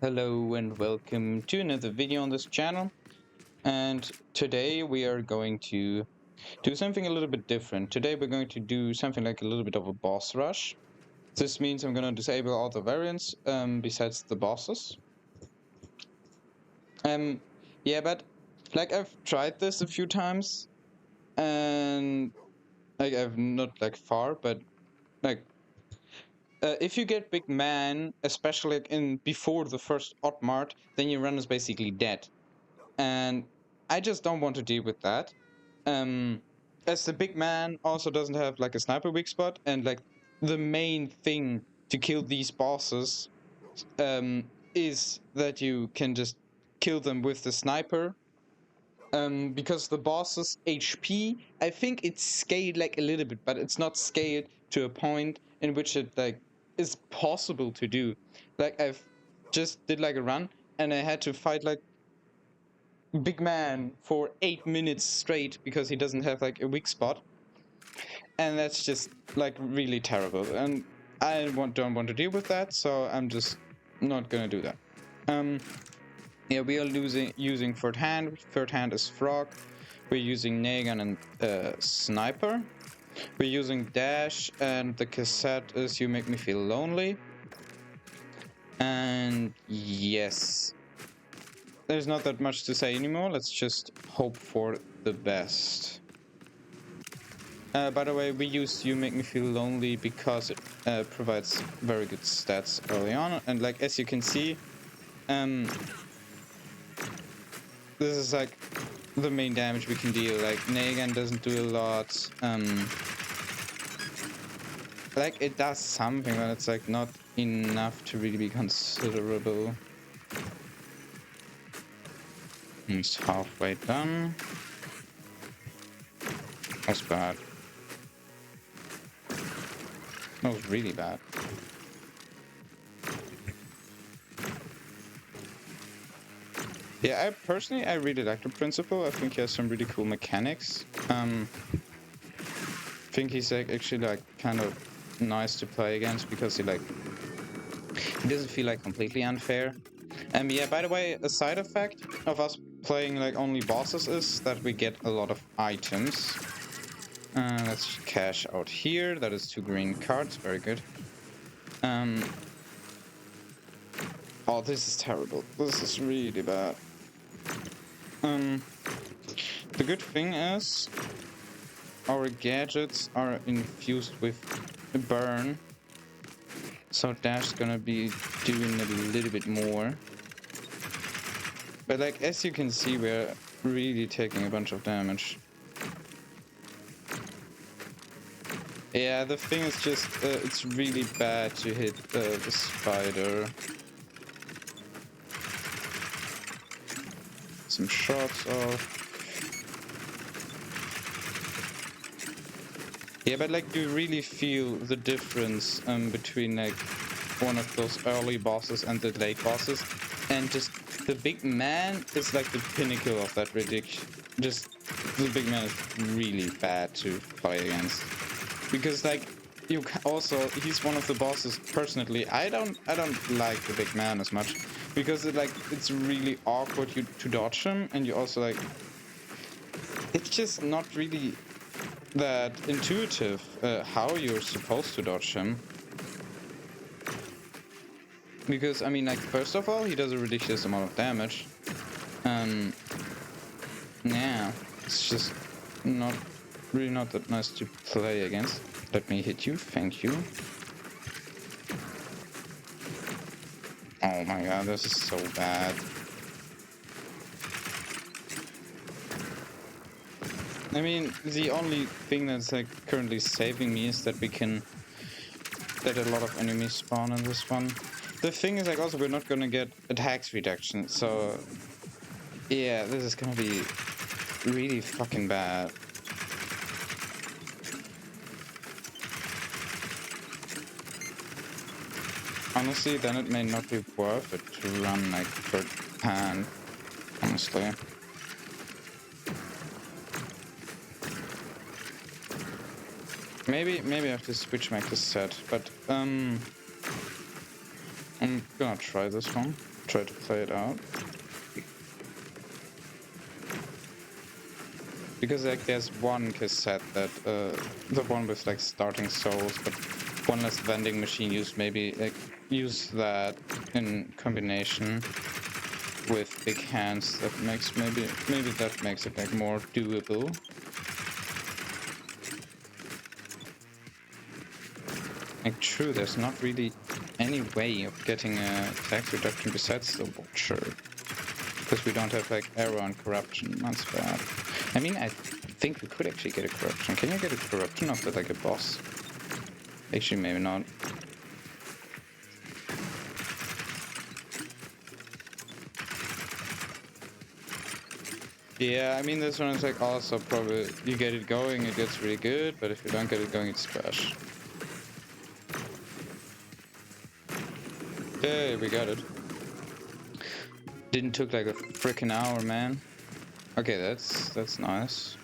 Hello and welcome to another video on this channel. And today we are going to do something a little bit different. Today we're going to do something like a little bit of a boss rush. This means I'm going to disable all the variants besides the bosses. Um, yeah, but like I've tried this a few times and like I've not like far, but like if you get big man, especially like in before the first odd mart, then your run is basically dead. And I just don't want to deal with that. Um, as the big man also doesn't have like a sniper weak spot, and like the main thing to kill these bosses is that you can just kill them with the sniper. Because the boss's HP, I think it's scaled like a little bit, but it's not scaled to a point in which it like is possible to do. Like I've just did like a run and I had to fight like big man for 8 minutes straight because he doesn't have like a weak spot, and that's just like really terrible, and don't want to deal with that, so I'm just not gonna do that. Yeah, we are using third hand is frog, we're using Nailgun and sniper, we're using dash, and the cassette is you make me feel lonely. And yes, there's not that much to say anymore. Let's just hope for the best. By the way, we use You Make Me Feel Lonely because it provides very good stats early on. And like as you can see, this is like the main damage we can deal. Like Nailgun doesn't do a lot. Like it does something, but it's like not enough to really be considerable. It's halfway done. That's bad. That was really bad. Yeah, I really like the principle. I think he has some really cool mechanics. I think he's like actually like kind of nice to play against because he doesn't feel like completely unfair. Yeah, by the way, a side effect of us playing like only bosses is that we get a lot of items. Let's cash out here. That is 2 green cards. Very good. Oh, this is terrible. This is really bad. The good thing is our gadgets are infused with burn, so Dash's gonna be doing a little bit more. But like as you can see, we're really taking a bunch of damage. Yeah, the thing is just it's really bad to hit the spider. Some shots off. Yeah, but like you really feel the difference between like one of those early bosses and the late bosses, and just the big man is like the pinnacle of that ridiculous. Just the big man is really bad to play against because like you also he's one of the bosses. Personally, I don't like the big man as much because it's really awkward to dodge him, and you also like it's just not really that intuitive how you're supposed to dodge him. Because, I mean, like, first of all, he does a ridiculous amount of damage. Yeah, it's just not that nice to play against. Let me hit you, thank you. Oh my god, this is so bad. I mean, the only thing that's like currently saving me is that that a lot of enemies spawn in this one. The thing is like also we're not gonna get attacks reduction, so yeah, this is gonna be really fucking bad. Honestly, then it may not be worth it to run like third hand, honestly. Maybe I have to switch my cassette, but I'm gonna try this one. Try to play it out. Because like there's one cassette that the one with like starting souls, but one less vending machine use, maybe like use that in combination with big hands. That makes maybe that makes it like more doable. Like true, there's not really any way of getting a tax reduction besides the watcher. Because we don't have like error and corruption, that's bad. I mean, I think we could actually get a corruption. Can you get a corruption after like a boss? Actually, maybe not. Yeah, I mean, this one is like also probably, you get it going, it gets really good, but if you don't get it going, it's trash. Okay, we got it. Didn't took like a freaking hour, man. Okay, that's nice.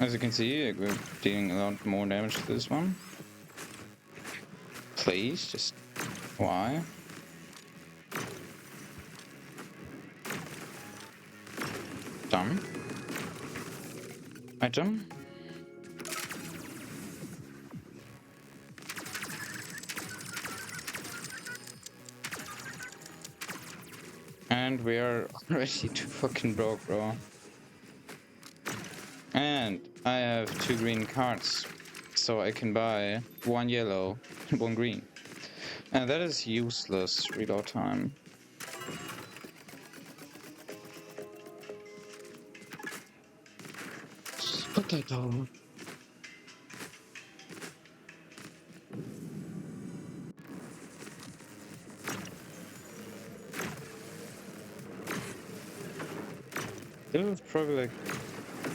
As you can see, like, we're dealing a lot more damage to this one. Please, just why? Done. Item. And we are already too fucking broke, bro. And I have 2 green cards, so I can buy 1 yellow and 1 green. And that is useless reload time. Potato. This is probably like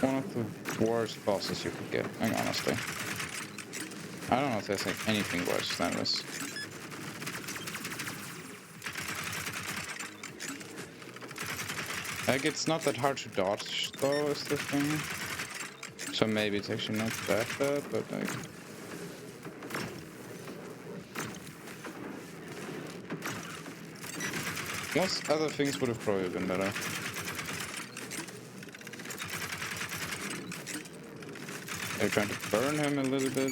one of the worst bosses you could get, like, honestly. I don't know if there's like anything worse than this. Like, it's not that hard to dodge though, is the thing. So maybe it's actually not that bad, but like... most other things would have probably been better. They're trying to burn him a little bit.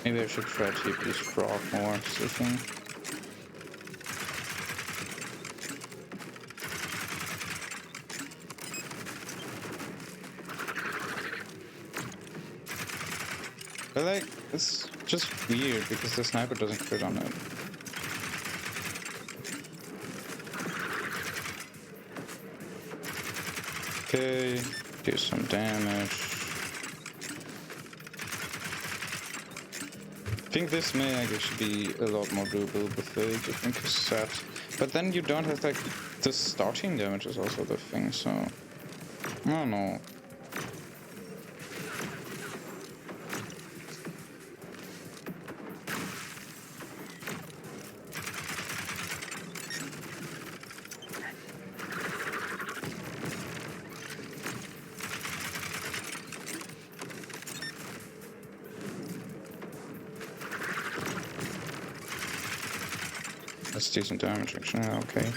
Maybe I should try to keep this frog more, so I think. But like, it's just weird because the sniper doesn't crit on it. Okay, do some damage. I think this may actually be a lot more doable with a different cassette. But then you don't have like, the starting damage is also the thing, so... I don't know. That's decent damage, actually. Okay.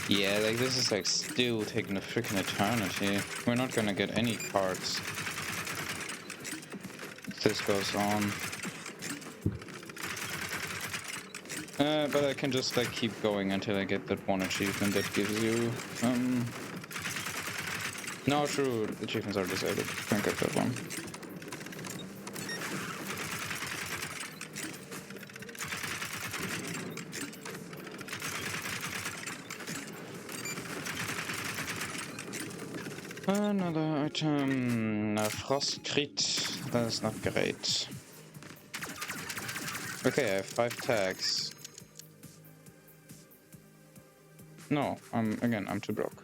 Yeah, like this is like still taking a freaking eternity. We're not gonna get any cards if this goes on. But I can just like keep going until I get that one achievement that gives you no, true, achievements are disabled. Can't get that one. Another item, frost crit. That is not great. Okay, I have 5 tags. No, I'm too broke.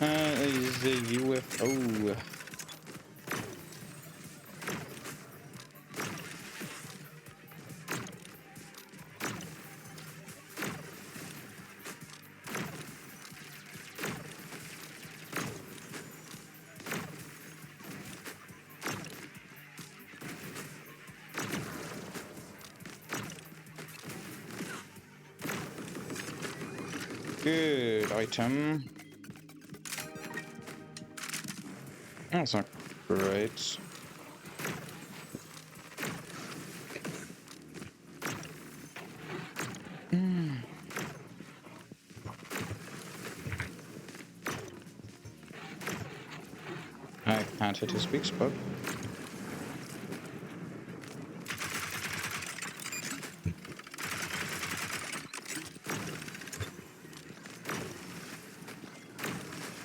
Is a UFO. Good item. That's not great. I can't hit his weak spot.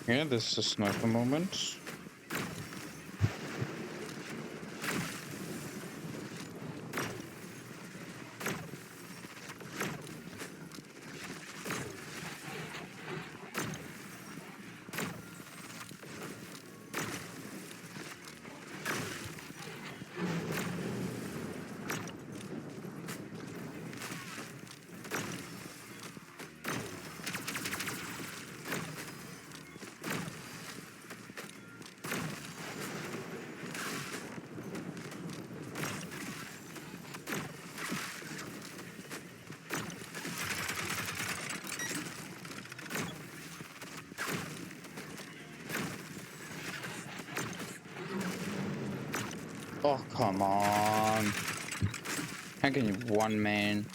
Yeah, this is a sniper moment. Oh, come on. How can you one man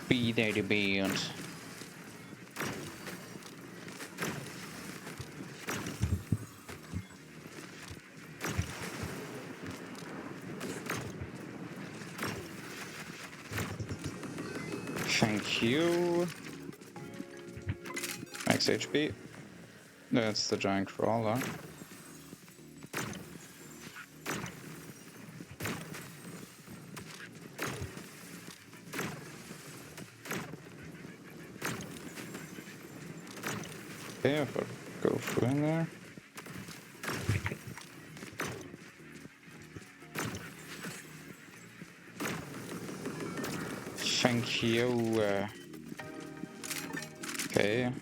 be there to build? Thank you. Max HP. That's the giant crawler. Okay, if I go through in there. Thank you. Okay.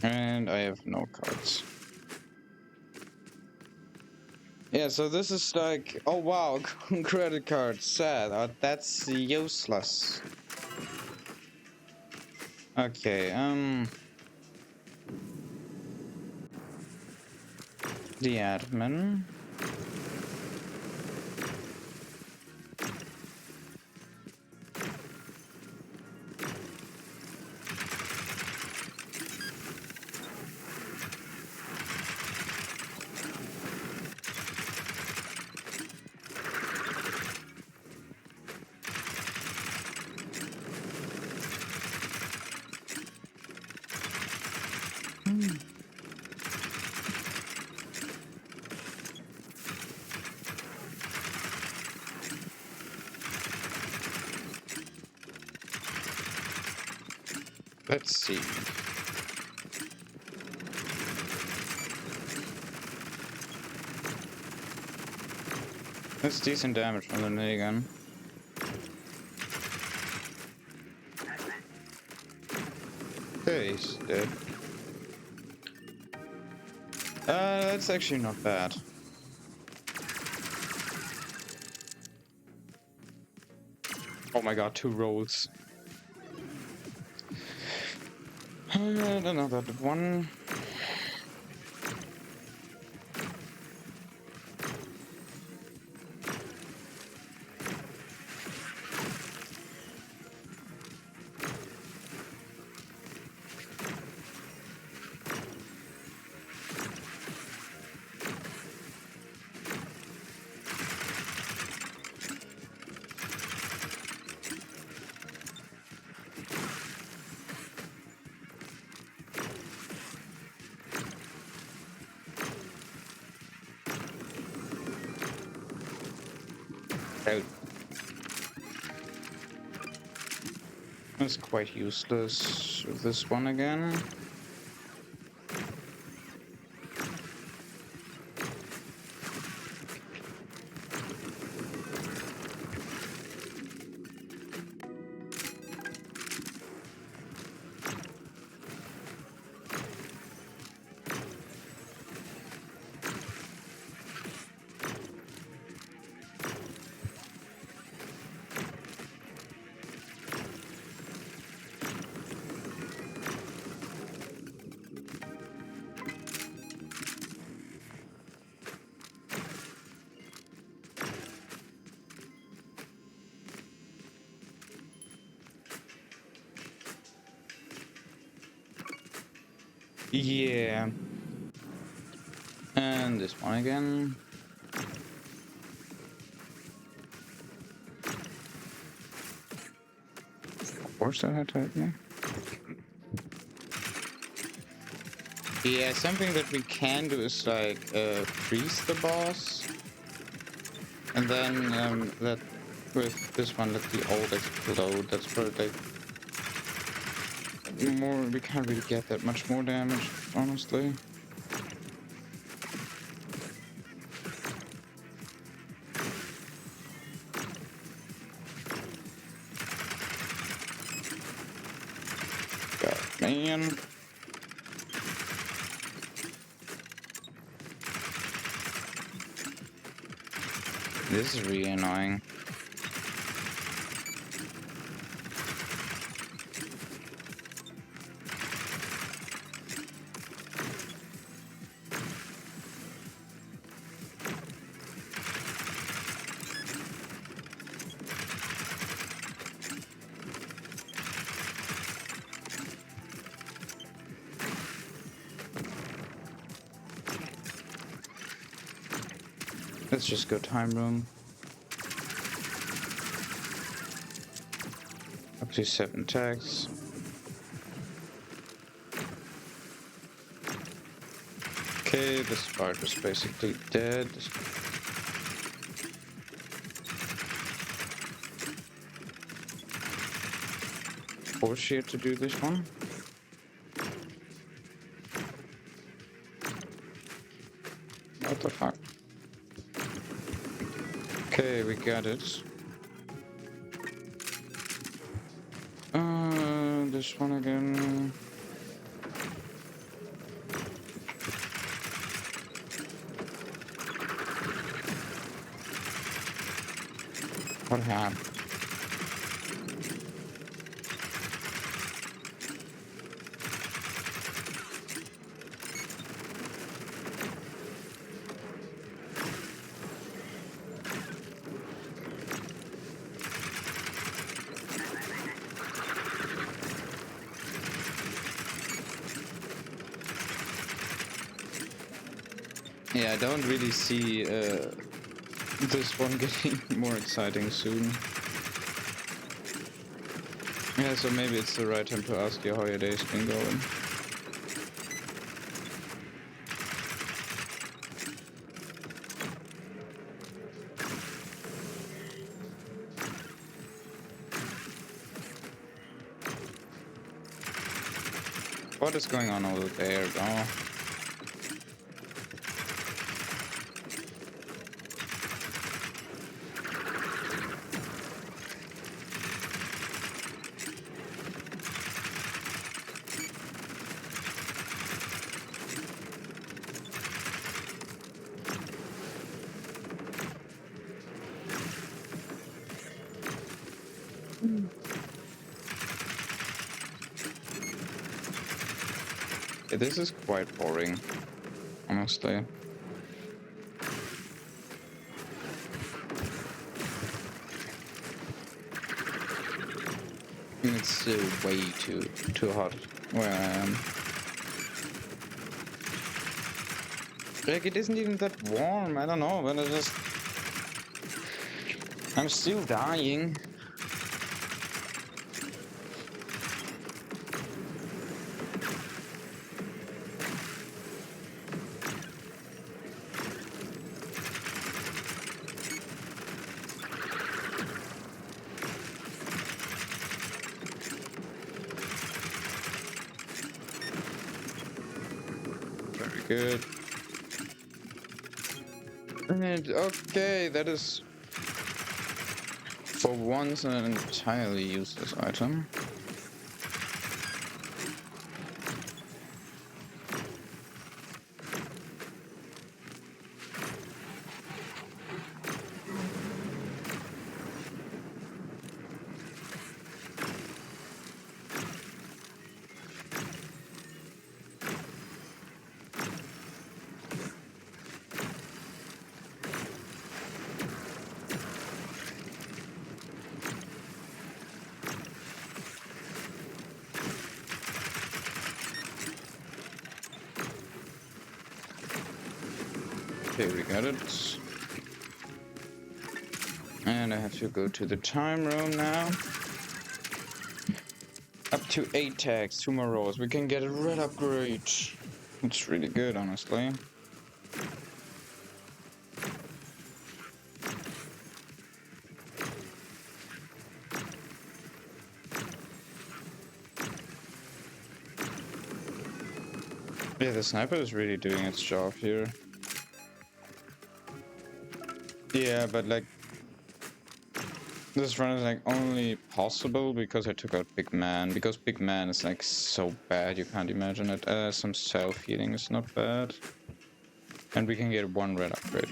And I have no cards. Yeah, so this is like, oh wow, credit card, sad. That's useless. Okay, the admin. Let's see. That's decent damage from the Nailgun. Okay, he's dead. That's actually not bad. Oh my god, 2 rolls. And another one. Out. That's quite useless with this one again. Yeah. And this one again. Of course that had to hit me. Yeah, something that we can do is like freeze the boss. And then that with this one let the ult explode. That's probably like more, we can't really get that much more damage, honestly. God, man. This is really annoying. Let's just go time room. Up to 7 tags. Okay, the spark is basically dead. Force here to do this one. What the fuck? Okay, we got it. This one again. What happened? Yeah, I don't really see this one getting more exciting soon. Yeah, so maybe it's the right time to ask you how your day's been going. What is going on over there, though? Yeah, this is quite boring, honestly. It's way too hot where I am. Like, it isn't even that warm, I don't know, but I'm still dying. Very good. And okay, that is for once an entirely useless item. Okay, we got it. And I have to go to the time room now. Up to 8 tags, 2 more rolls. We can get a red upgrade. It's really good, honestly. Yeah, the sniper is really doing its job here. Yeah, but like, this run is like only possible because I took out Big Man. Because Big Man is like so bad, you can't imagine it. Some self-healing is not bad. And we can get 1 red upgrade.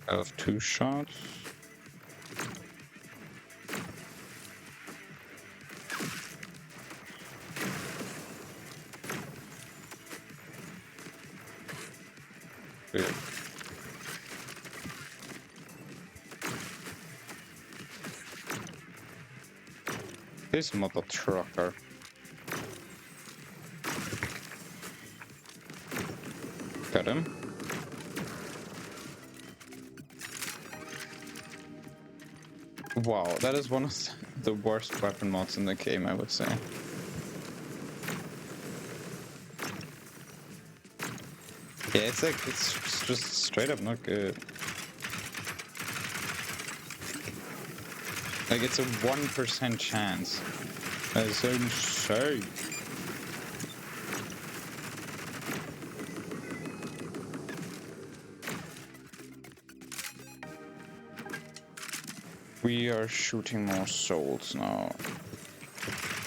Out of 2 shots. Good. This mother trucker. Got him. Wow, that is one of the worst weapon mods in the game, I would say. Yeah, it's like, it's just straight up not good. Like, it's a 1% chance. That is insane. We are shooting more souls now.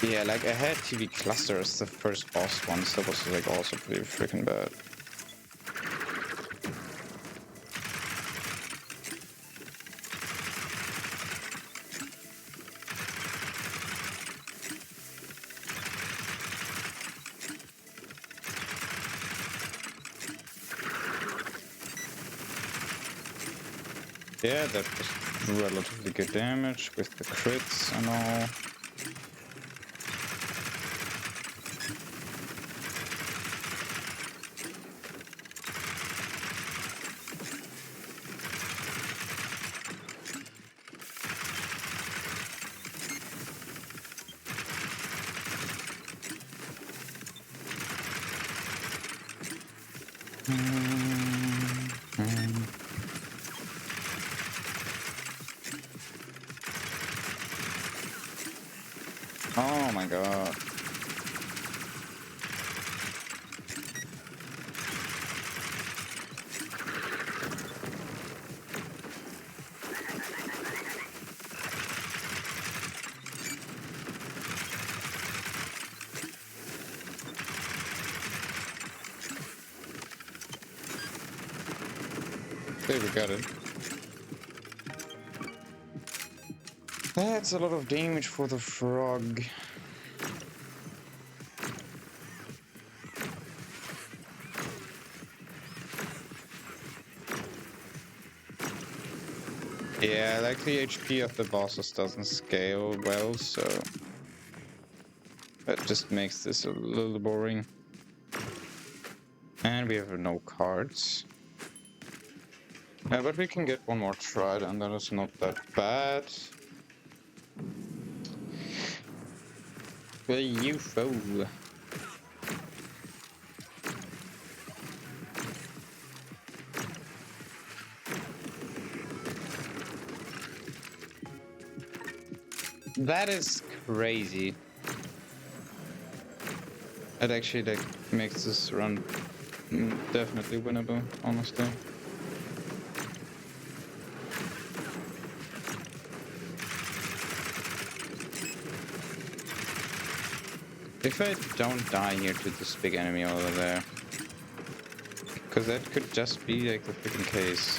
Yeah, like I had TV cluster as the first boss once. That was like also pretty freaking bad. Yeah, that was relatively good damage with the crits and all. Oh my god. Okay, we got it. That's a lot of damage for the frog. Yeah, like the HP of the bosses doesn't scale well, so that just makes this a little boring. And we have no cards. But we can get 1 more try, and that is not that bad. The UFO. That is crazy. It actually like makes this run definitely winnable, honestly. If I don't die here to this big enemy over there, because that could just be like the freaking case.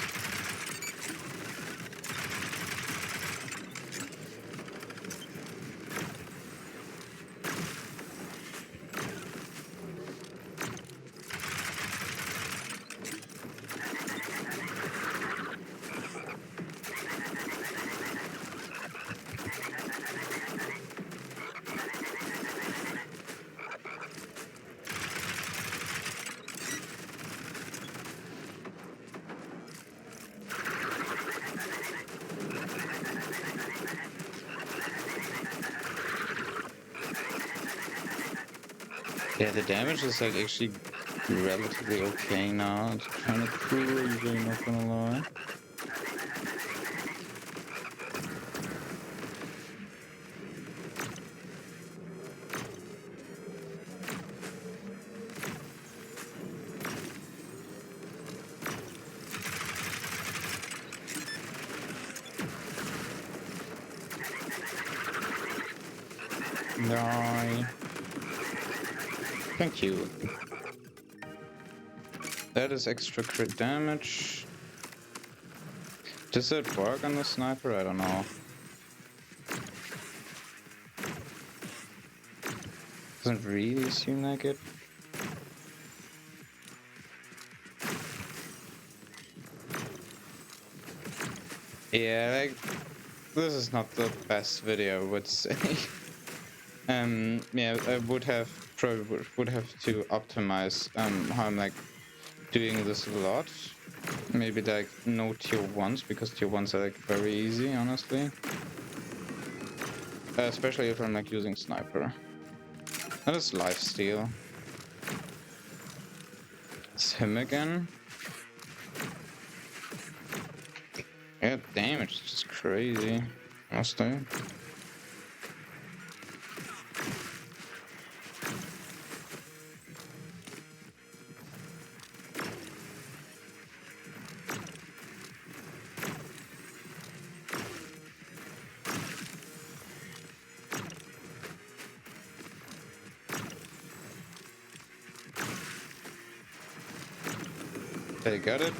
Yeah, the damage is like actually relatively okay now. It's kind of cool, usually not gonna lie. Die. Thank you. That is extra crit damage. Does it work on the sniper? I don't know. Doesn't really seem like it. Yeah, like, this is not the best video, I would say. Yeah, I would have would have to optimize how I'm like doing this a lot. Maybe like no tier 1s, because tier 1s are like very easy, honestly. Especially if I'm like using sniper. That is lifesteal. It's him again. Yeah, damage is just crazy. Honestly. They got it.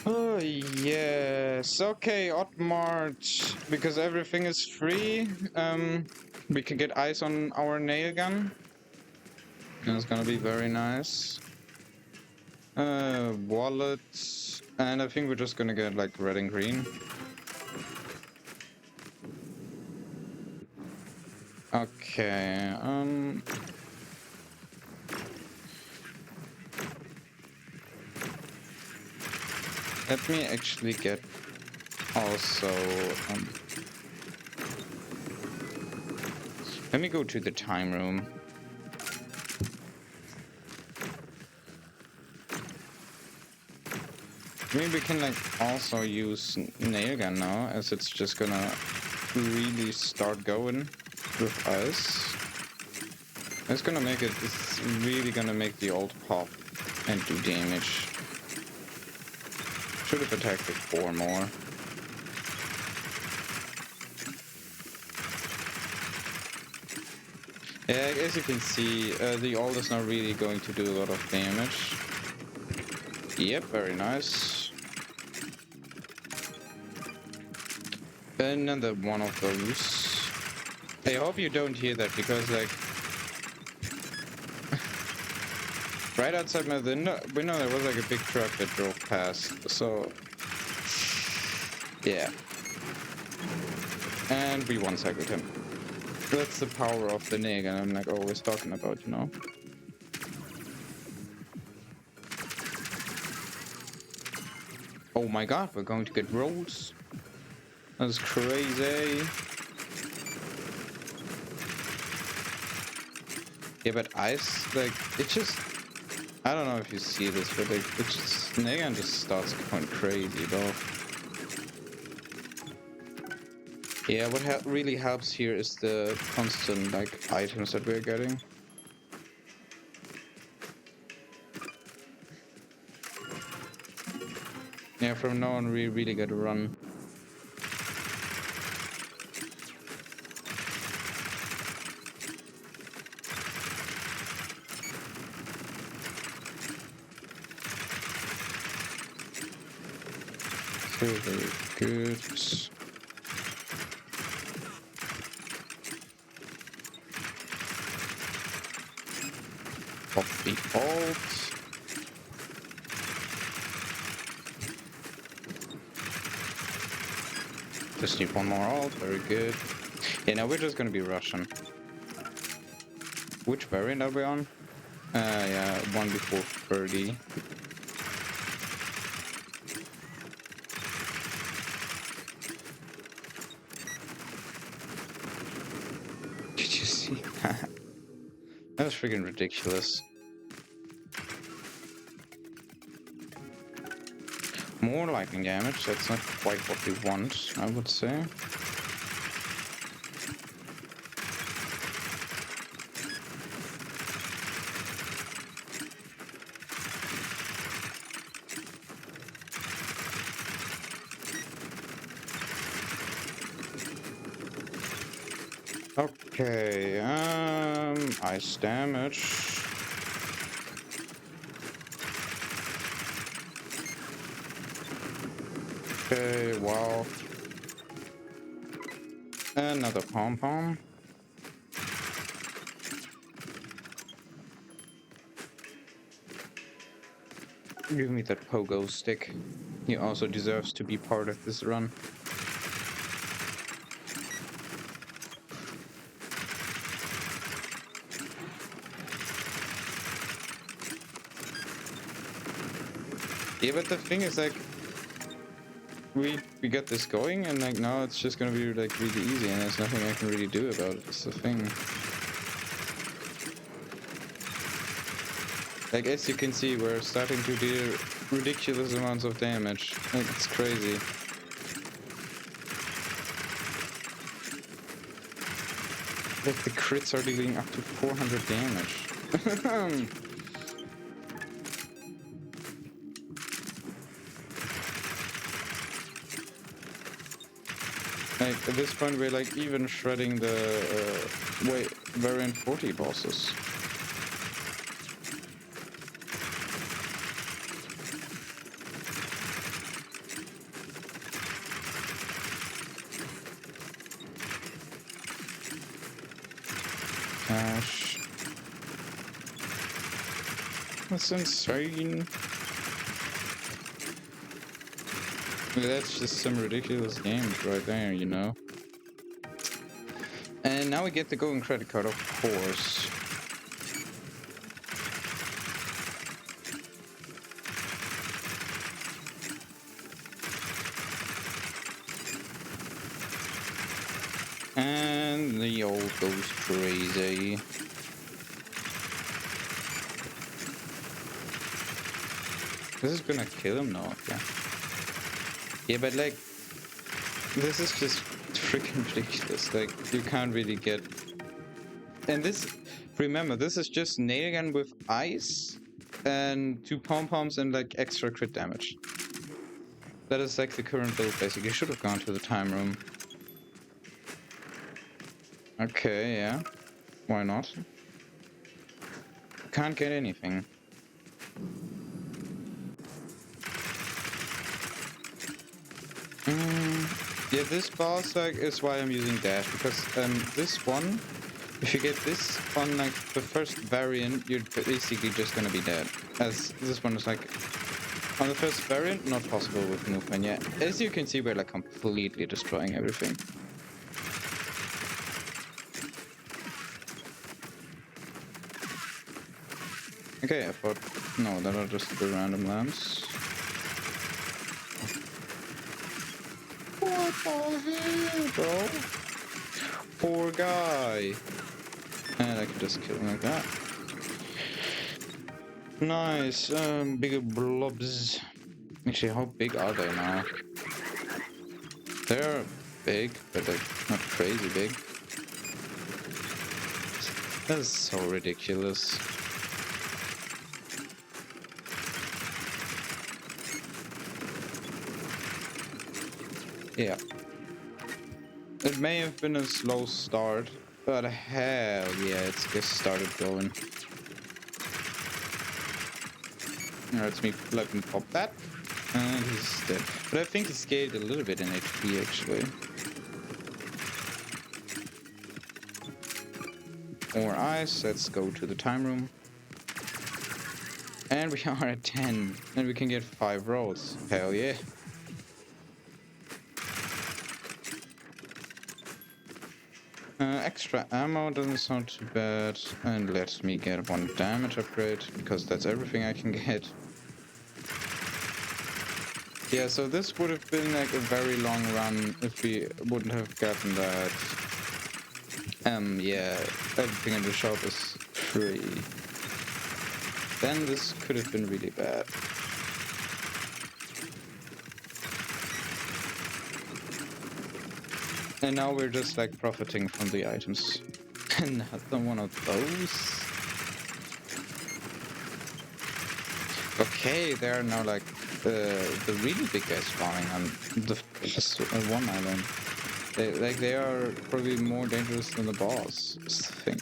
Oh yes, okay, odd march. Because everything is free, we can get eyes on our nail gun. And it's gonna be very nice. Wallet, and I think we're just gonna get like red and green. Okay, let me actually get also, let me go to the time room. I mean, we can like also use Nailgun now, as it's just gonna really start going with ice. It's gonna make it, it's really gonna make the ult pop and do damage. Should have attacked before more. Yeah, as you can see, the ult is not really going to do a lot of damage. Yep, very nice. Another one of those. I hope you don't hear that, because like right outside my window there was like a big truck that drove past, so yeah. And we one-cycled him. That's the power of the Nailgun I'm like always talking about, you know? Oh my god, we're going to get rolls. That's crazy. Yeah, but ice, like, it just... I don't know if you see this, but like, it just... Nailgun just starts going crazy, though. Yeah, what really helps here is the constant, like, items that we're getting. Yeah, from now on we really gotta run. Very good. Pop the ult. Just need one more ult, very good. Yeah, now we're just gonna be Russian. Which variant are we on? Yeah, one before 30. you see that? That was freaking ridiculous. More lightning damage, that's not quite what we want, I would say. Okay, ice damage. Okay, wow. Another pom-pom. Give me that pogo stick. He also deserves to be part of this run. Yeah, but the thing is, like, we get this going, and like now it's just gonna be like really easy, and there's nothing I can really do about it. It's the thing. Like, as you can see, we're starting to deal ridiculous amounts of damage. Like, it's crazy. Like, the crits are dealing up to 400 damage. Like, at this point, we're like even shredding the Variant 40 bosses. Gosh. That's insane. That's just some ridiculous games right there, you know? And now we get the golden credit card, of course. And the old goes crazy. This is gonna kill him now, okay. Yeah, but like, this is just freaking ridiculous. Like, you can't really get... And this, remember, this is just Nailgun with ice and 2 pom-poms and like extra crit damage. That is like the current build, basically. You should have gone to the time room. Okay, yeah. Why not? Can't get anything. Yeah, this boss like is why I'm using dash, because this one, if you get this on like the first variant, you're basically just gonna be dead. As this one is like on the first variant, not possible with movement. Yeah, as you can see, we're like completely destroying everything. Okay, I thought no, that are just the random lamps. What the hell, bro? Poor guy. And I can just kill him like that. Nice. Bigger blobs. Actually, how big are they now? They're big, but like not crazy big. That is so ridiculous. Yeah. It may have been a slow start, but hell yeah, it's just started going. Let me let him pop that. And he's dead. But I think he scaled a little bit in HP actually. More ice, let's go to the time room. And we are at 10. And we can get 5 rolls. Hell yeah. Extra ammo doesn't sound too bad, and let me get 1 damage upgrade, because that's everything I can get. Yeah, so this would have been like a very long run if we wouldn't have gotten that Yeah, everything in the shop is free. Then this could have been really bad. And now we're just like profiting from the items. Another one of those. Okay, there are now like the really big guys spawning on this one island. They are probably more dangerous than the boss, is the thing.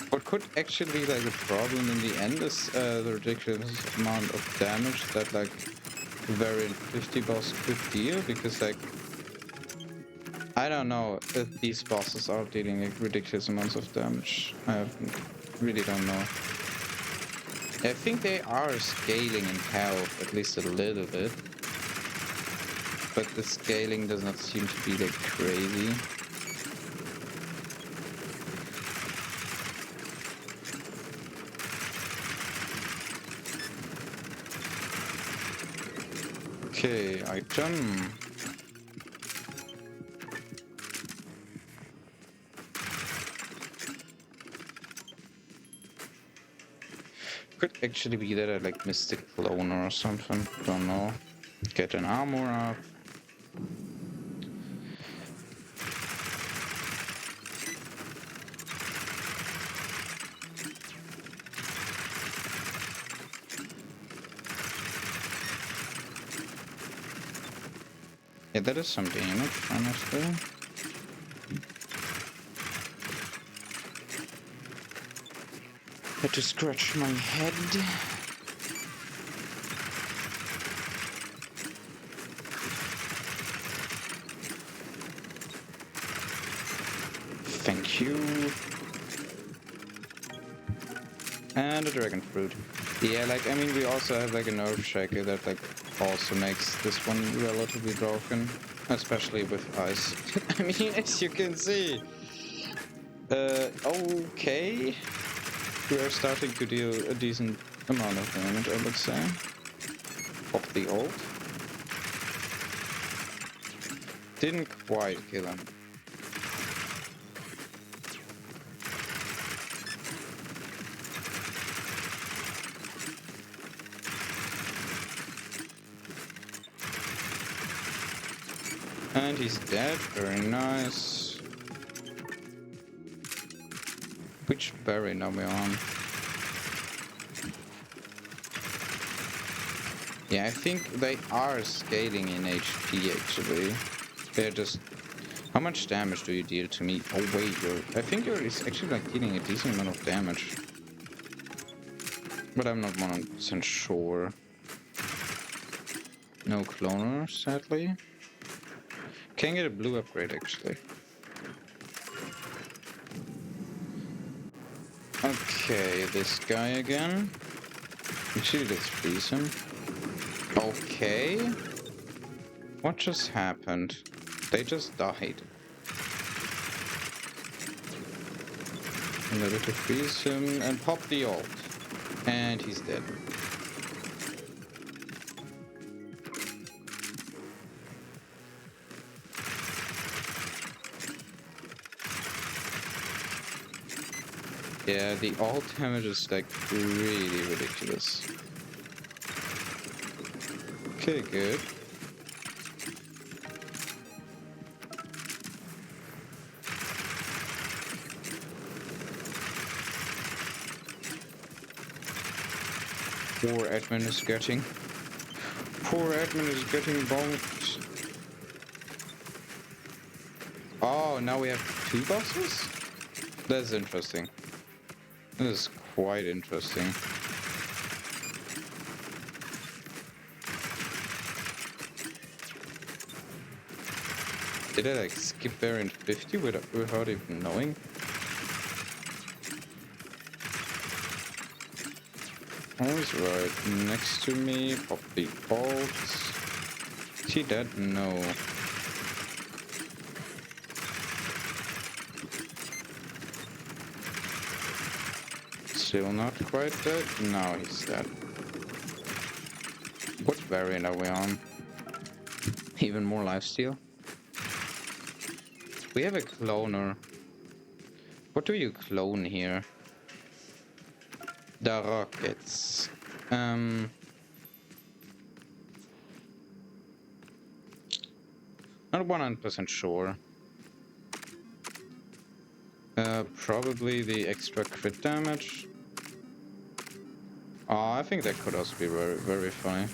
What could actually be like a problem in the end is the ridiculous amount of damage that like Variant 50 boss could deal, because like I don't know if these bosses are dealing like ridiculous amounts of damage. Really don't know. I think they are scaling in health at least a little bit, but the scaling does not seem to be like crazy. Okay, item. Could actually be that I like missed a cloner or something. Don't know. Get an armor up. Yeah, that is some damage, honestly. Had to scratch my head. Thank you. And a dragon fruit. Yeah, like, I mean, we also have like a nerve shaker that like also makes this one relatively broken, especially with ice. I mean, as you can see. Okay. We are starting to deal a decent amount of damage, I would say. Pop the ult. Didn't quite kill him. And he's dead, very nice. Which berry are we on? Yeah, I think they are scaling in HP actually. They're just... How much damage do you deal to me? Oh wait, I think you're actually like dealing a decent amount of damage. But I'm not 100% sure. No cloner, sadly. Can get a blue upgrade actually. Okay, this guy again. Actually, let's freeze him. Okay. What just happened? They just died. In order to freeze him and pop the ult. And he's dead. Yeah, the ult damage is like really ridiculous. Okay, good. Poor admin is getting... Poor admin is getting bonked. Oh, now we have 2 bosses? That's interesting. This is quite interesting. Did I like skip variant 50 without even knowing? Always right next to me, pop the bolts. Is he dead? No. Still not quite dead? No, he's dead. What variant are we on? Even more lifesteal? We have a cloner. What do you clone here? The rockets. Not 100% sure. Probably the extra crit damage. Oh, I think that could also be very, very funny.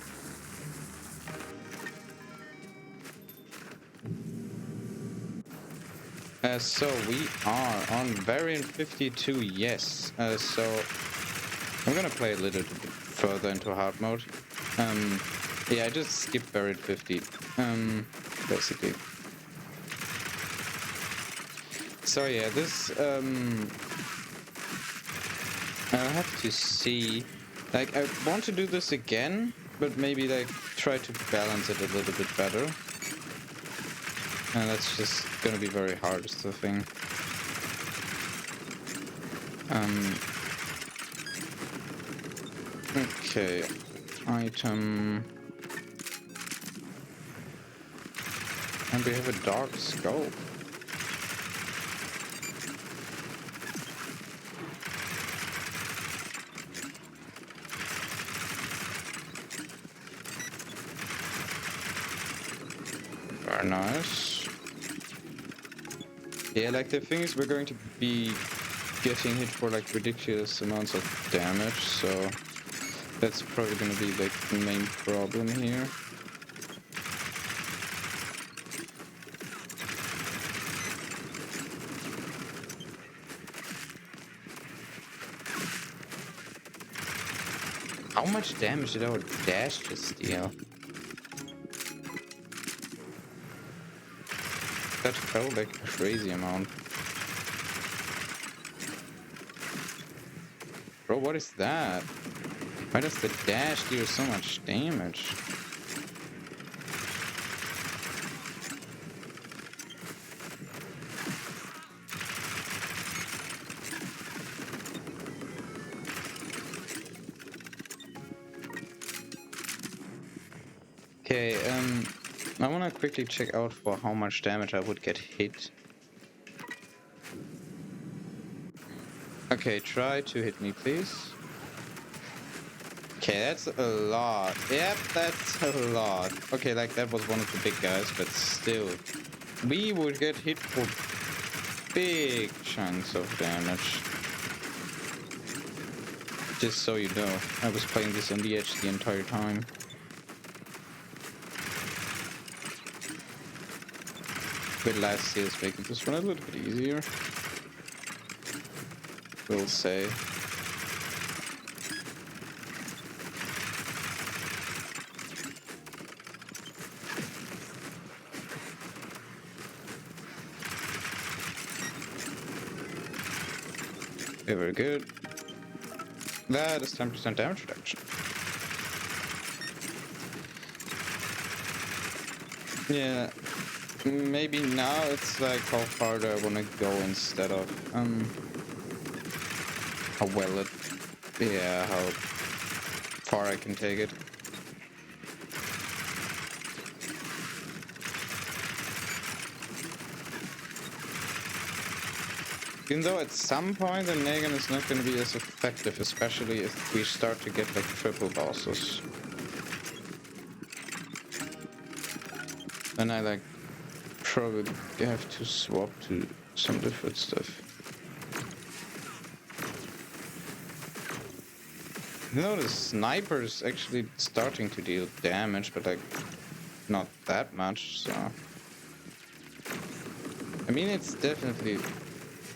So we are on variant 52, yes. So I'm gonna play a little bit further into hard mode. Yeah, I just skipped variant 50, basically. So yeah, this, I'll have to see. Like, I want to do this again, but maybe, like, try to balance it a little bit better. And that's just gonna be very hard, is the thing. Okay. Item. And we have a dark scope. Very nice. Yeah, like the thing is, we're going to be getting hit for like ridiculous amounts of damage, so that's probably going to be like the main problem here. How much damage did our dash just deal? That felt like a crazy amount. Bro, what is that? Why does the dash deal so much damage? Okay, I wanna quickly check out for how much damage I would get hit. Okay, try to hit me, please. Okay, that's a lot. Yep, that's a lot. Okay, like that was one of the big guys, but still. We would get hit for big chunks of damage. Just so you know, I was playing this on the edge the entire time. But last year is making this one a little bit easier. We'll say. Okay, very good. That is 10% damage reduction. Yeah, maybe now it's like how far do I want to go instead of how well it, yeah, how far I can take it. Even though at some point the Nailgun is not going to be as effective, especially if we start to get like triple bosses. Then I like probably have to swap to some different stuff. You know, the sniper is actually starting to deal damage, but like not that much, so I mean it's definitely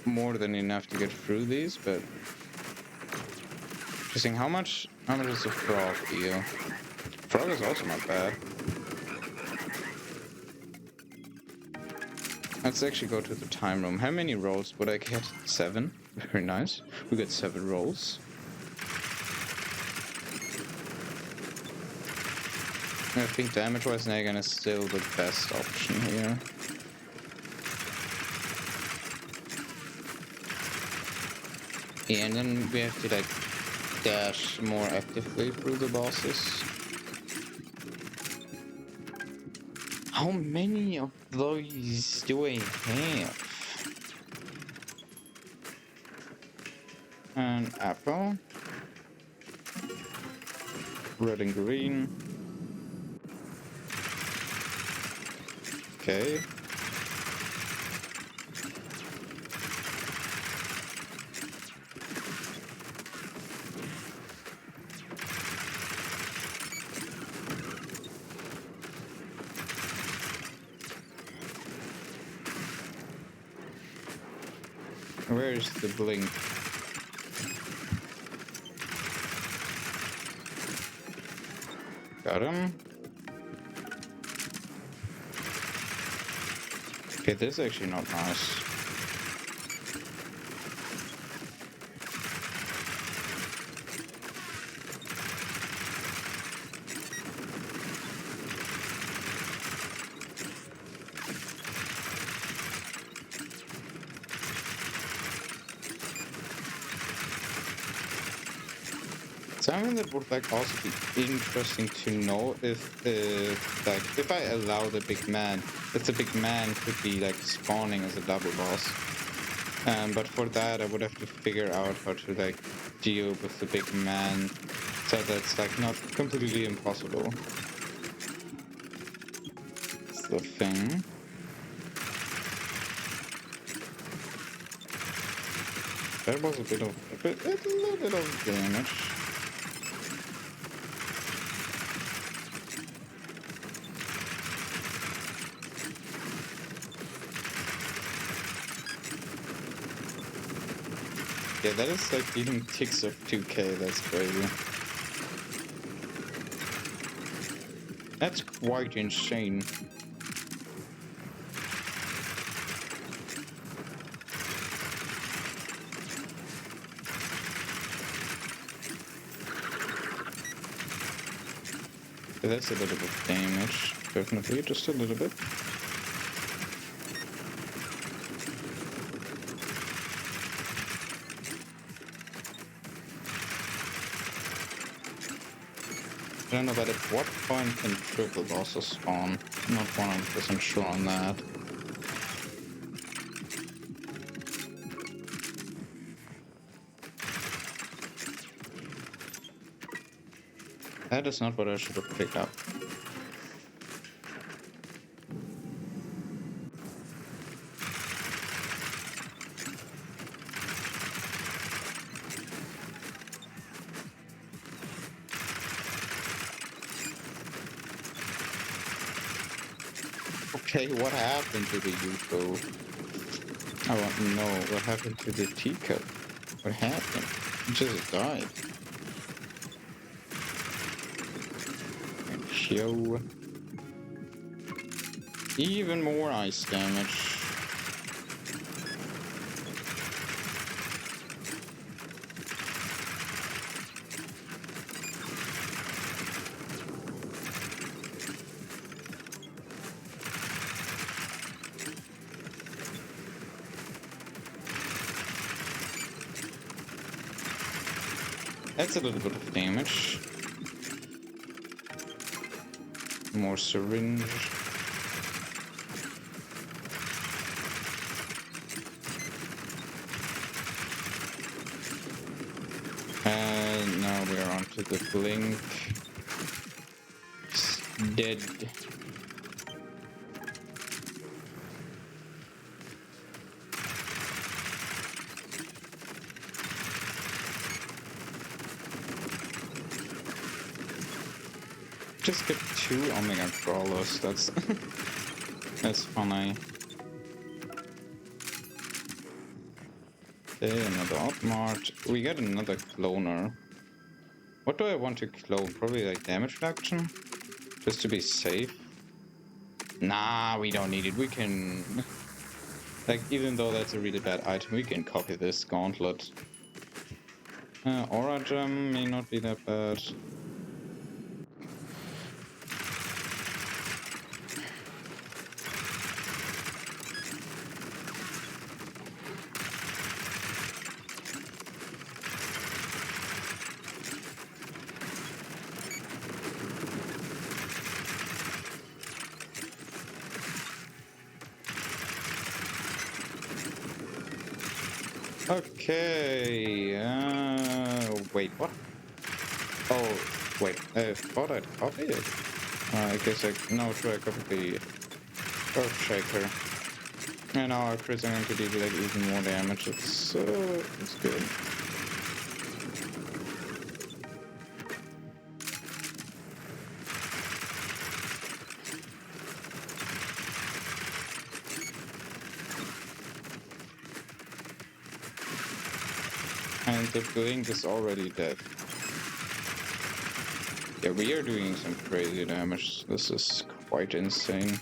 more than enough to get through these, but interesting. How much does the frog deal? Frog is also not bad. Let's actually go to the time room. How many rolls would I get? 7. Very nice. We got 7 rolls. I think damage-wise, Nailgun is still the best option here. Yeah, and then we have to like dash more actively through the bosses. How many of those do I have? An apple. Red and green. Okay. Where is the blink? Got him. Okay, this is actually not nice. Something that would like also be interesting to know if like if I allow the big man, if the big man could be like spawning as a double boss. But for that I would have to figure out how to like deal with the big man so that's like not completely impossible. That's the thing. That was a little bit of damage. Yeah, that is like eating ticks of 2k, that's crazy. That's quite insane. Yeah, that's a little bit of damage, definitely, just a little bit. I don't know, but at what point can triple bosses spawn? I'm not 100% sure on that. That is not what I should have picked up. Okay, what happened to the UFO? I want to know what happened to the teacup. What happened? It just died. Show. Even more ice damage. That's a little bit of damage. More syringe. And now we are onto the blink. It's dead. Just get 2 Omega Crawlers, that's that's funny. Okay, another Outmart. We got another cloner. What do I want to clone? Probably like damage reduction? Just to be safe? Nah, we don't need it. We can... Like, even though that's a really bad item, we can copy this gauntlet. Aura gem may not be that bad. Okay. Wait, what? Oh, wait. I thought I'd copy it. I guess no, sure, I copied the Earthshaker. And now our crits are going to do like even more damage. It's good. And the blink is already dead. Yeah, we are doing some crazy damage. This is quite insane.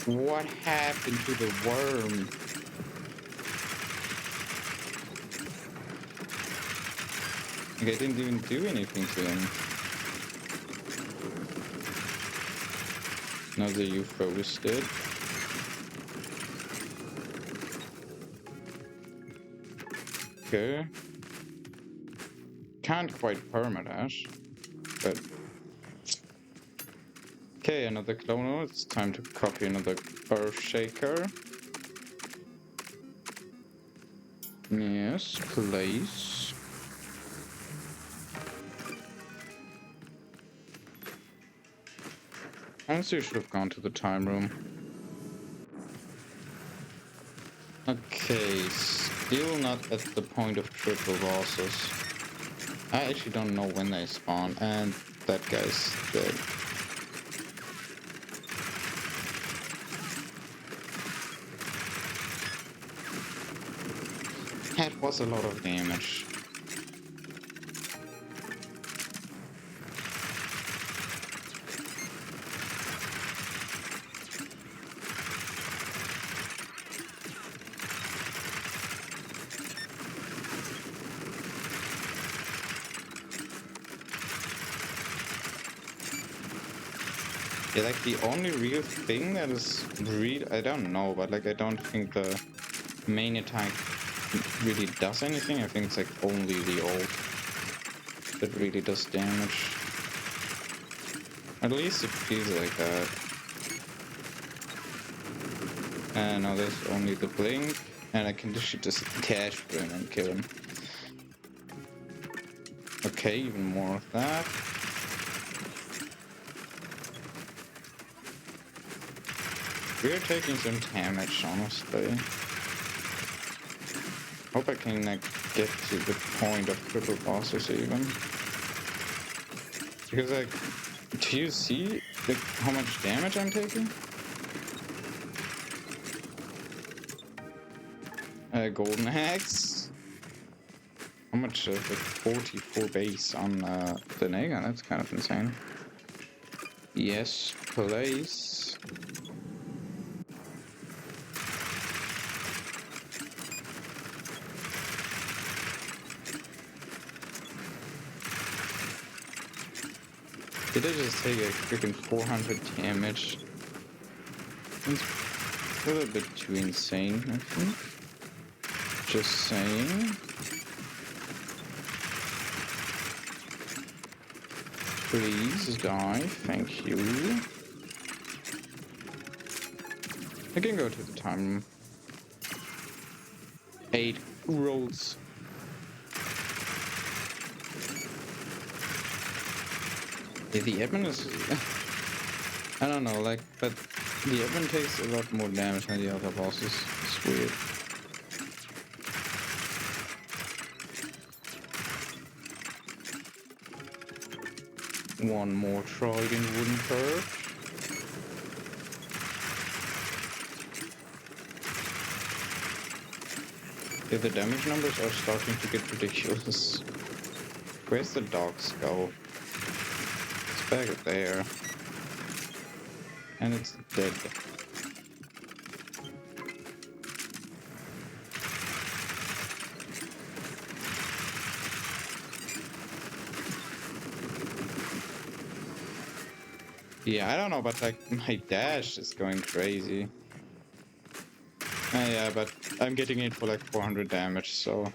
What happened to the worm? Like, I didn't even do anything to him. Now the UFO is dead. Okay. Can't quite permadash, but... Okay, another clono. It's time to copy another Earthshaker. Yes, please. Honestly, I should have gone to the time room. Okay, still not at the point of triple bosses. I actually don't know when they spawn, and that guy's dead. That was a lot of damage. Yeah, like the only real thing that is real, I don't know, but like I don't think the main attack really does anything. I think it's like only the ult that really does damage. At least it feels like that. And now there's only the blink, and I can just dash for him and kill him. Okay, even more of that. We're taking some damage, honestly. Hope I can like get to the point of triple bosses even. Because like, do you see like how much damage I'm taking? Golden axe. How much? Like 44 base on the Nailgun. That's kind of insane. Yes, please. Did I just take a freaking 400 damage? It's a little bit too insane, I think. Just saying. Please die, thank you. I can go to the time room. 8 rolls. Yeah, the admin is... I don't know, like, but the admin takes a lot more damage than the other bosses. It's weird. One more trident wouldn't hurt. Yeah, the damage numbers are starting to get ridiculous. Where's the dogs go? It's back there. And it's dead. Yeah, I don't know, but like my dash is going crazy. Yeah, but I'm getting it for like 400 damage, so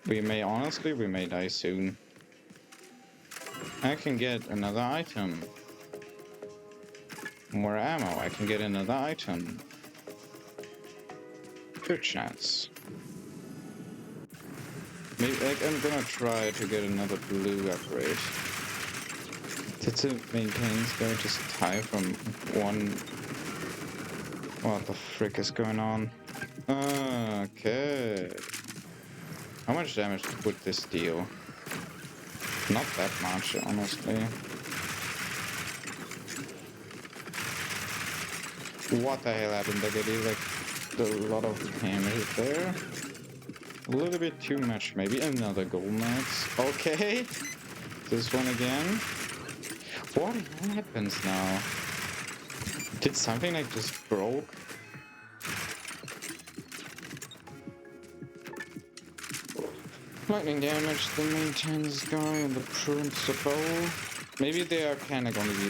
we may die soon. I can get another item. More ammo. I can get another item. Good chance. Maybe like, I'm gonna try to get another blue upgrade. Did the maintains go just tie from one? What the frick is going on? Okay. How much damage would this deal? Not that much, honestly. What the hell happened? Like, I did like a lot of damage there. A little bit too much, maybe. Another gold knights. Okay. This one again. What happens now? Did something like just broke? Lightning damage, the maintains guy, and the principal. Maybe they are kind of gonna be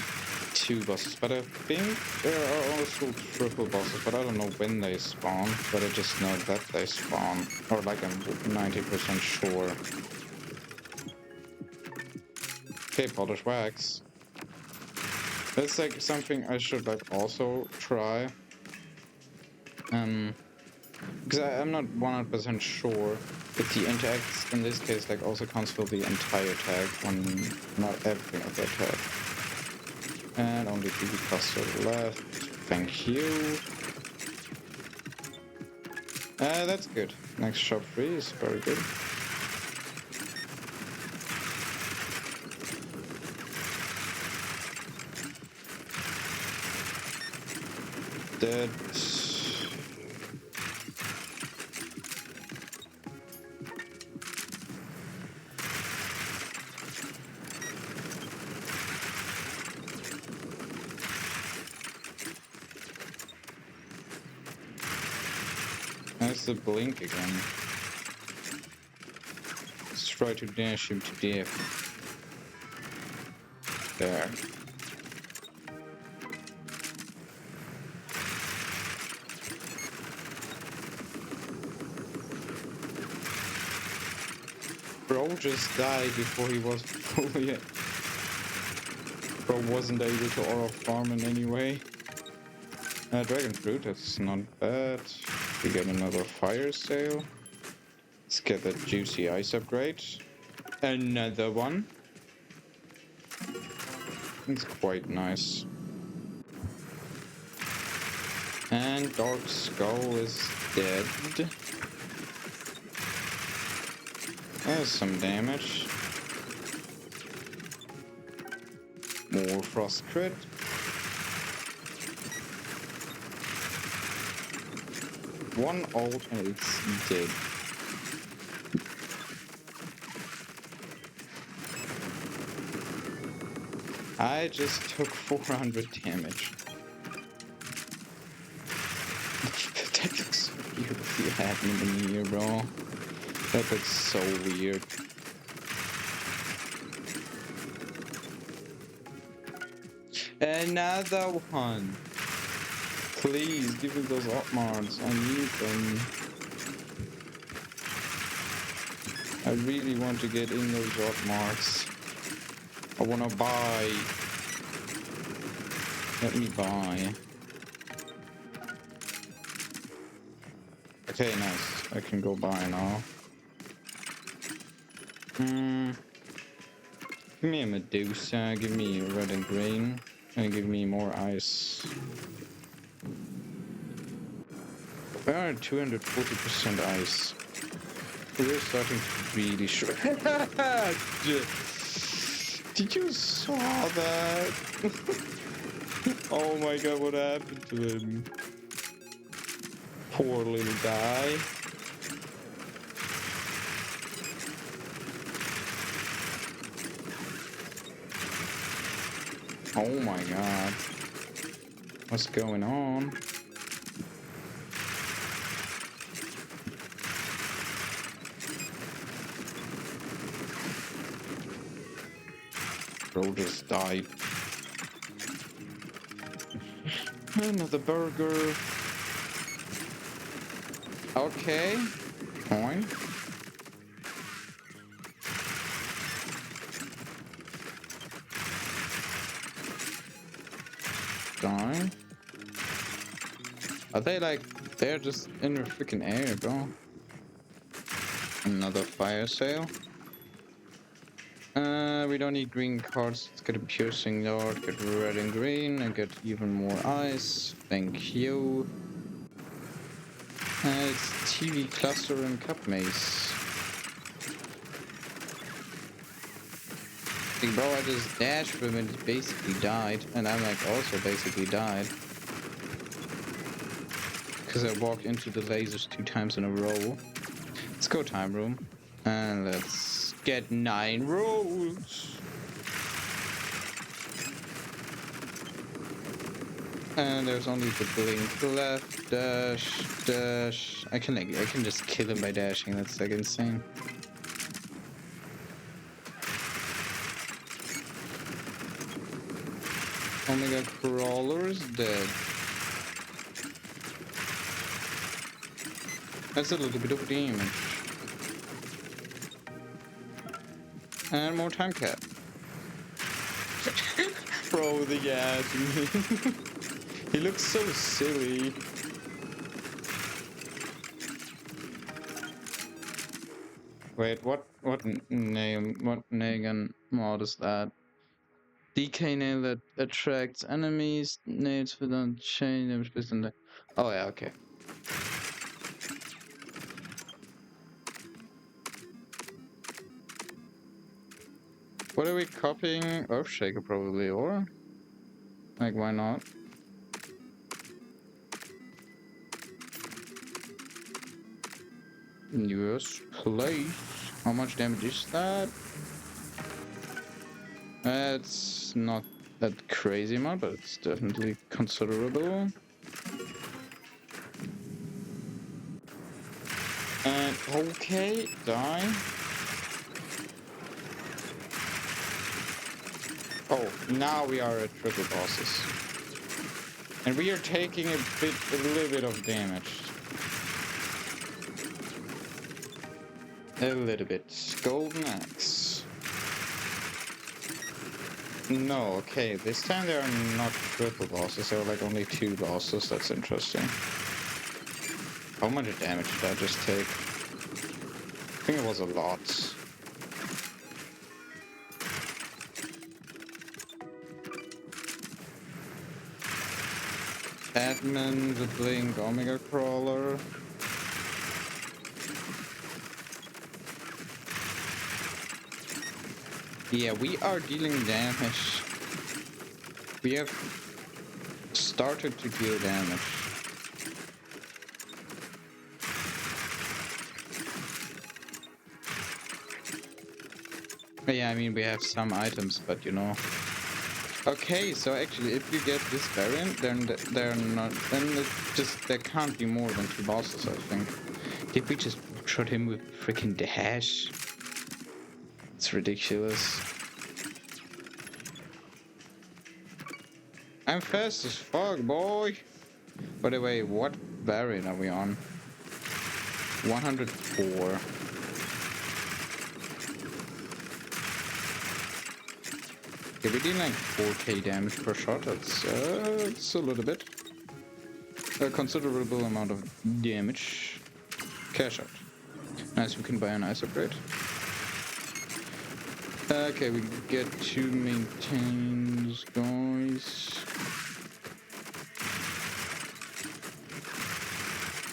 2 bosses, but I think there are also triple bosses, but I don't know when they spawn, but I just know that they spawn. Or like I'm 90% sure. Okay, polish wax. That's like something I should like also try. Because I'm not 100% sure if the interacts in this case like also counts for the entire tag when not everything of the tag. And only 3 cluster left. Thank you. That's good. Next shop free is very good. That. That's the blink again. Let's try to dash him to death. There. Bro just died before he was fully... Bro wasn't able to aura farm in any way. Dragon fruit, that's not bad. We get another fire sale. Let's get that juicy ice upgrade. Another one. It's quite nice. And Dark Skull is dead. There's some damage. More frost crit. One ult and it's dead. I just took 400 damage. That looks so beautifully happening here, bro. That looks so weird. Another one. Please, give me those Otmars. I need them. I really want to get in those Otmars. I wanna buy. Let me buy. Okay, nice. I can go buy now. Give me a Medusa, give me red and green, and give me more ice. We are at 240% ice. We're starting to really shred. Did you saw that? Oh my god, what happened to him? Poor little guy. Oh my god. What's going on? Bro just died. Another burger. Okay. Coin. die. Are they like, they're just in the freaking air, bro. Another fire sale. We don't need green cards. Let's get a piercing dart, get red and green, and get even more ice. Thank you. It's TV cluster and cup mace. Like, bro, I just dashed from it, and basically died, and I'm like also basically died. Because I walked into the lasers 2 times in a row. Let's go time room. And let's get 9 rolls. And there's only the blink left. Dash, dash. I can just kill him by dashing. That's like insane. Omega Crawler is dead. That's a little bit of damage. And more time cap. Bro, the gas. He looks so silly. Wait, what Nailgun mod is that? DK nail that attracts enemies, nails without chain damage based on the. Oh yeah, okay. What are we copying? Earthshaker probably, or? Like, why not? Yes, please. How much damage is that? It's not that crazy amount, but it's definitely considerable. And okay, die. Oh, now we are at triple bosses. And we are taking a little bit of damage. A little bit. Golden axe. No, okay, this time there are not triple bosses, there are like only 2 bosses. That's interesting. How much damage did I just take? I think it was a lot. Admin, the Blink, Omega Crawler. Yeah, we are dealing damage. We have started to deal damage. Yeah, I mean, we have some items, but you know. Okay, so actually, if you get this variant, then they're not. Then it just there can't be more than 2 bosses, I think. Did we just shot him with freaking dash? It's ridiculous. I'm fast as fuck, boy. By the way, what variant are we on? 104. Yeah, we did like 4k damage per shot. That's it's a little bit. A considerable amount of damage. Cash out. Nice, we can buy an ice upgrade. Okay, we get 2 maintains, guys.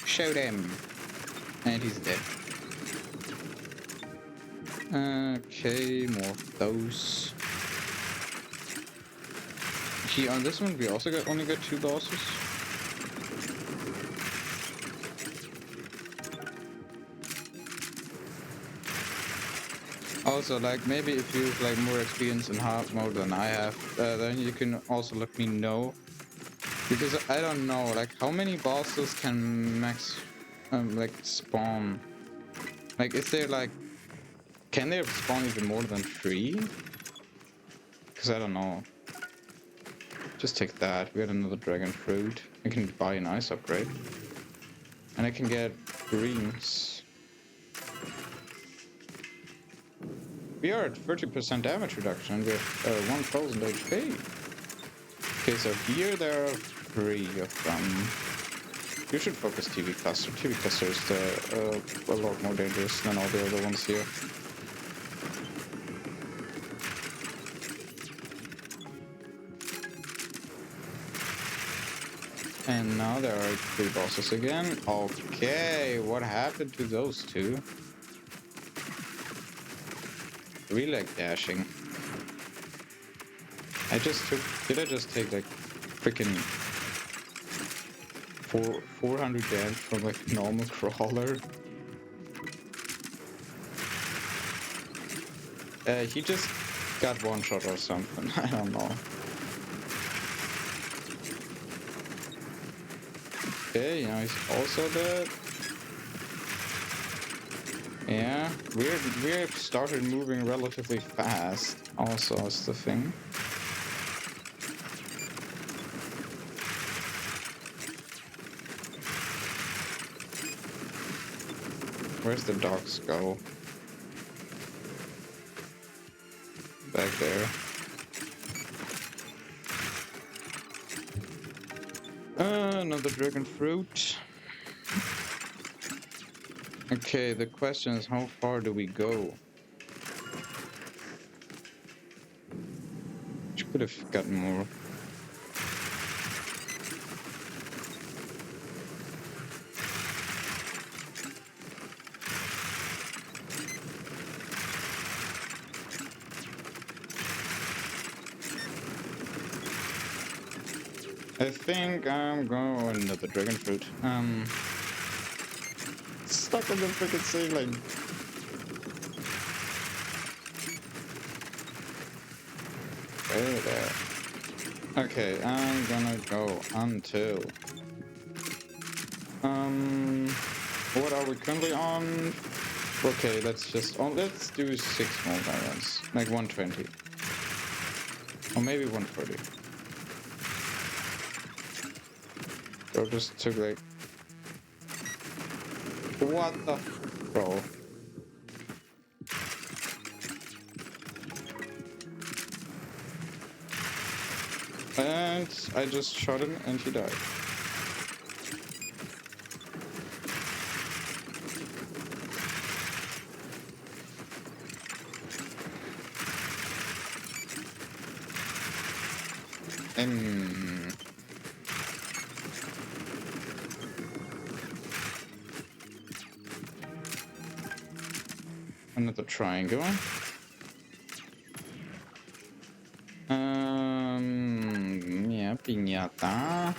Show them. And he's dead. Okay, more of those. Here on this one, we also only got 2 bosses. Also, like, maybe if you have like more experience in hard mode than I have, then you can also let me know. Because I don't know, like, how many bosses can max, like, spawn? Like, is there like, can they spawn even more than 3? Because I don't know. Just take that. We got another dragon fruit. I can buy an ice upgrade. And I can get greens. We are at 30% damage reduction. We have 1000 HP. Okay, so here there are 3 of them. You should focus TV cluster. TV cluster is a lot more dangerous than all the other ones here. And now there are 3 bosses again. Okay, what happened to those 2? Really like dashing. Did I just take like freaking 400 damage from like normal crawler? He just got one shot or something. I don't know. Okay, now he's also dead. Yeah, we've started moving relatively fast. Also, is the thing. Where's the dogs go? Back there. Another dragon fruit. Okay, the question is, how far do we go? You could have gotten more. I think I'm going another dragon fruit. Stuck on the freaking ceiling. There. Okay, I'm gonna go until what are we currently on? Okay, let's do 6 more variants, like 120, or maybe 140. So just took like, what the bro? And I just shot him and he died. Another triangle. Yeah, piñata.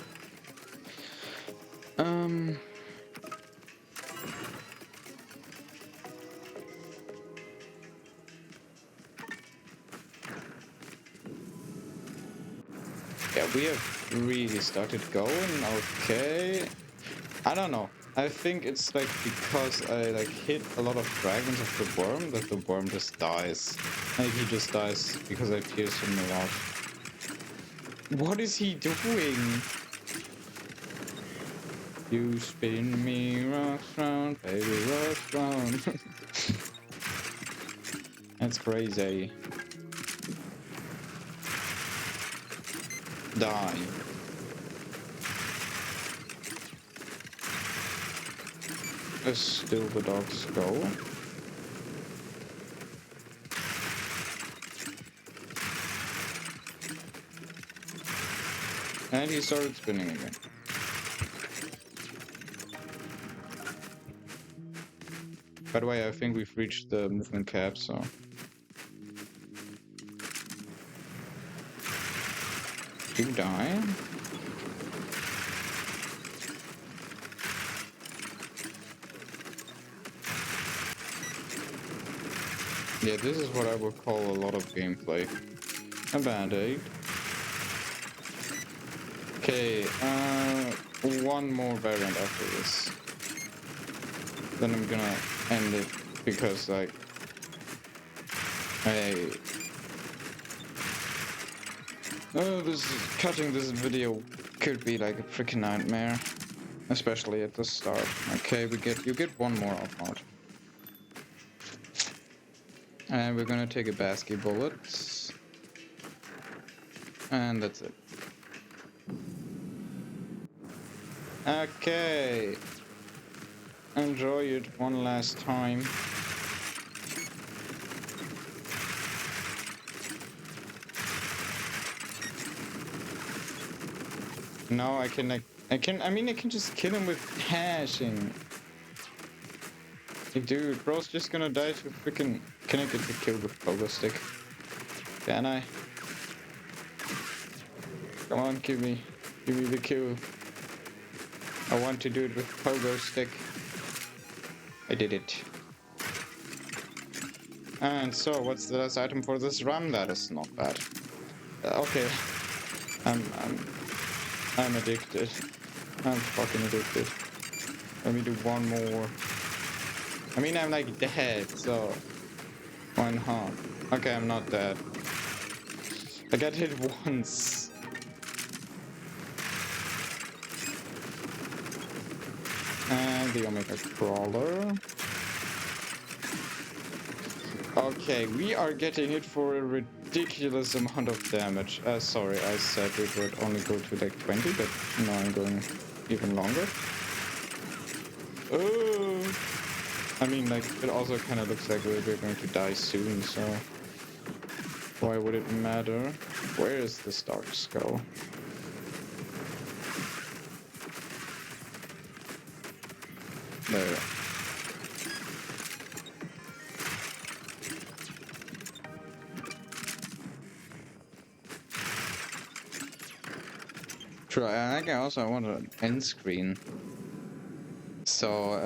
Yeah, we have really started going. Okay. I don't know. I think it's like because I like hit a lot of fragments of the worm that the worm just dies. Like he just dies because I pierced him a lot. What is he doing? You spin me round, baby, round. That's crazy. Die. Still the dogs go. And he started spinning again. By the way, I think we've reached the movement cap, so... You die? Yeah, this is what I would call a lot of gameplay. A band-aid. Okay, one more variant after this. Then I'm gonna end it because, like, cutting this video could be like a freaking nightmare, especially at the start. Okay, you get one more outbound. And we're gonna take a basket bullet. And that's it. Okay. Enjoy it one last time. No, I can like I can just kill him with hashing. Like, dude, bro's just gonna die to freaking. Can I get the kill with pogo stick? Can I? Come on, give me the kill. I want to do it with pogo stick. I did it. And so, what's the last item for this run? That is not bad. Okay, I'm I'm addicted. I'm fucking addicted. Let me do one more. I mean, I'm like dead, so why not? Okay, I'm not dead. I got hit once. And the Omega Crawler. Okay, we are getting hit for a ridiculous amount of damage. Sorry, I said it would only go to like 20, but no, I'm going even longer. Oh! I mean, like, it also kind of looks like we're going to die soon, so why would it matter? Where is this dark skull? There. True, I think I also want an end screen. So,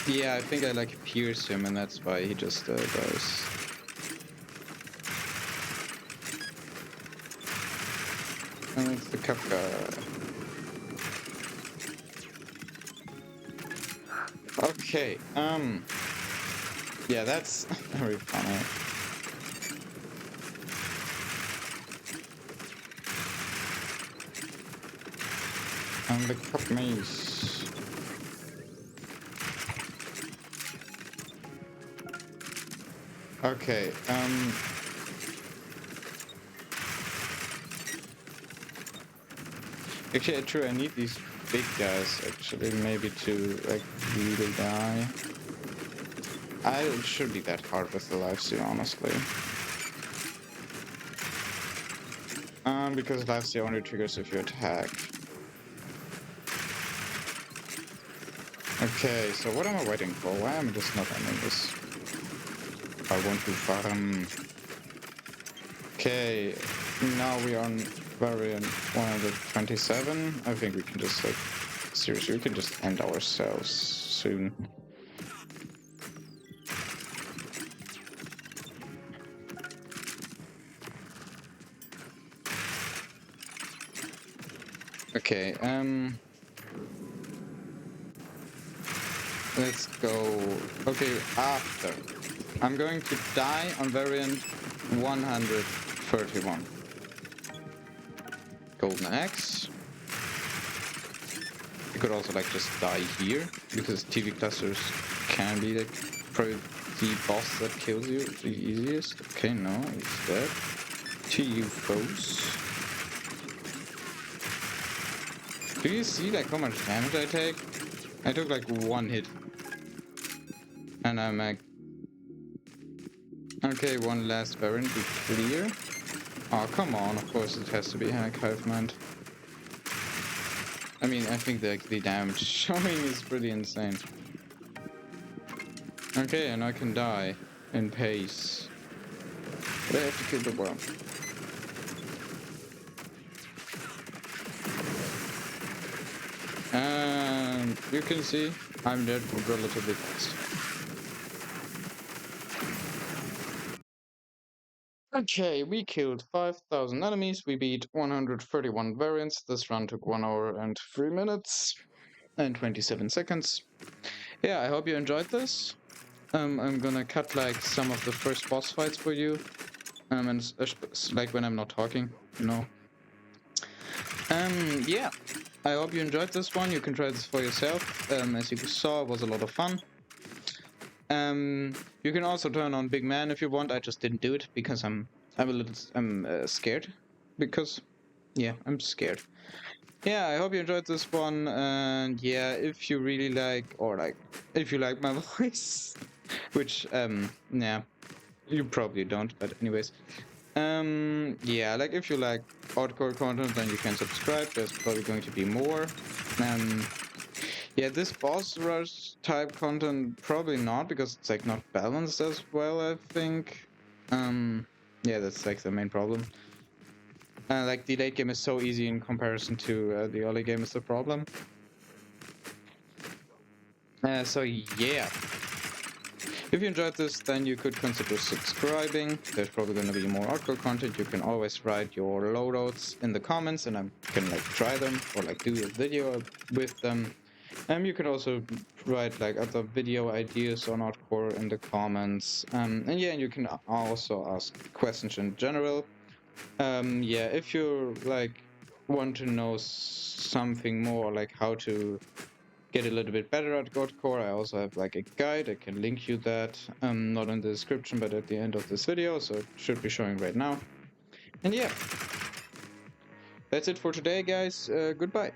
yeah, I think I like pierce him, and that's why he just dies. And it's the cup guy. Okay, yeah, that's very funny. And the cup mace. Okay, actually, true, I need these big guys, actually, maybe to, like, really die. It should be that hard with the life steal, honestly. Because life steal only triggers if you attack. Okay, so what am I waiting for? Why am I just not ending this? I want to farm. Okay, now we are on variant 127. I think we can just, like, seriously, we can just end ourselves soon. Okay, let's go. Okay, after. I'm going to die on variant 131. Golden axe. You could also like just die here, because TV clusters can be like probably the boss that kills you the easiest. Okay, no, he's dead. To you foes. Do you see like how much damage I take? I took like one hit. And I'm like... Okay, one last variant to clear. Oh, come on, of course it has to be Hack Hive Mind. I mean, I think the damage showing is pretty insane. Okay, and I can die in pace. But I have to kill the worm. And you can see I'm dead relatively fast. Okay, we killed 5,000 enemies, we beat 131 variants. This run took 1 hour and 3 minutes and 27 seconds. Yeah, I hope you enjoyed this. I'm gonna cut like some of the first boss fights for you. And like when I'm not talking, you know. Yeah. I hope you enjoyed this one. You can try this for yourself. As you saw, it was a lot of fun. You can also turn on Big Man if you want. I just didn't do it because I'm scared. Because, yeah, I'm scared. yeah, I hope you enjoyed this one. And yeah, if you really like, or like, if you like my voice, which yeah, you probably don't, but anyways, yeah, like if you like hardcore content, then you can subscribe. There's probably going to be more. Yeah, this boss rush type content probably not, because it's like not balanced as well, I think. Yeah, that's like the main problem. Like the late game is so easy in comparison to the early game is the problem. So yeah, if you enjoyed this, then you could consider subscribing. There's probably going to be more hardcore content. You can always write your loadouts in the comments, and I can like try them or like do a video with them. You can also write like other video ideas on hardcore in the comments. And yeah, you can also ask questions in general. Yeah, if you like want to know something more, like how to get a little bit better at hardcore, I also have like a guide. I can link you that, not in the description, but at the end of this video, so it should be showing right now. And yeah, that's it for today, guys. Goodbye.